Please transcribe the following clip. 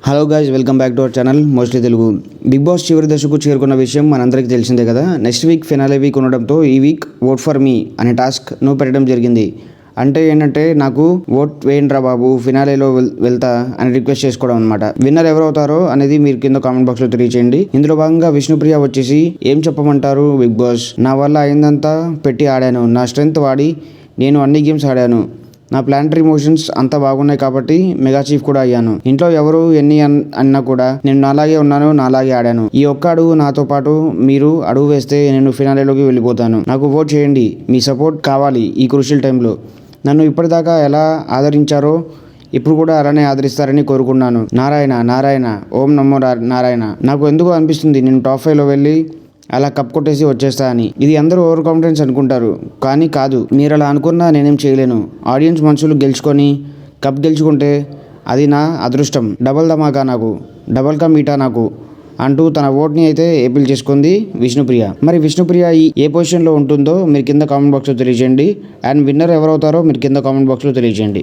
Hello guys, welcome back to our channel mostly Telugu. Bigg Boss చివరి దశకు చేరుకున్న విషయం మనందరికీ తెలిసిందే కదా. నెక్స్ట్ వీక్ ఫినాలే వీక్ ఉండడంతో ఈ వీక్ ఓట్ ఫర్ మీ అనే టాస్క్ను పెట్టడం జరిగింది. అంటే ఏంటంటే, నాకు ఓట్ వేయండిరా బాబు, ఫినాలేలో వెళ్తా అని రిక్వెస్ట్ చేసుకోవడం అనమాట. విన్నర్ ఎవరవుతారో అనేది మీరు కింద కామెంట్ బాక్స్లో తెలియచేయండి. ఇందులో భాగంగా విష్ణుప్రియ వచ్చేసి, ఏం చెప్పమంటారు బిగ్ బాస్, నా వల్ల అయిందంతా పెట్టి ఆడాను, నా స్ట్రెంగ్త్ వాడి నేను అన్ని గేమ్స్ ఆడాను, నా ప్లానటరీ మోషన్స్ అంతా బాగున్నాయి కాబట్టి మెగా చీఫ్ కూడా అయ్యాను. ఇంట్లో ఎవరు ఎన్ని అన్నా కూడా నేను నాలాగే ఉన్నాను, నాలాగే ఆడాను. ఈ ఒక్క అడుగు నాతో పాటు మీరు అడుగు వేస్తే నేను ఫినాలేలోకి వెళ్ళిపోతాను. నాకు ఓట్ చేయండి, మీ సపోర్ట్ కావాలి ఈ క్రూషియల్ టైంలో. నన్ను ఇప్పటిదాకా ఎలా ఆదరించారో ఇప్పుడు కూడా అలానే ఆదరిస్తారని కోరుకున్నాను. నారాయణ నారాయణ, ఓం నమో నారాయణ. నాకు ఎందుకు అనిపిస్తుంది నేను టాప్ 5లో వెళ్ళి అలా కప్ కొట్టేసి వచ్చేస్తా అని. ఇది అందరూ ఓవర్ కాన్ఫిడెన్స్ అనుకుంటారు, కానీ కాదు. మీరు అలా అనుకున్నా నేనేం చేయలేను. ఆడియన్స్ మనసులు గెలుచుకొని కప్ గెలుచుకుంటే అది నా అదృష్టం. డబల్ ధమాకా నాకు, డబల్ కా మీటా నాకు అంటూ తన ఓట్ని అయితే ఏపీల్ చేసుకుంది విష్ణుప్రియ. మరి విష్ణుప్రియ ఏ పొజిషన్లో ఉంటుందో మీరు కింద కామెంట్ బాక్స్లో తెలియజేయండి. అండ్ విన్నర్ ఎవరవుతారో మీరు కింద కామెంట్ బాక్స్లో తెలియజేయండి.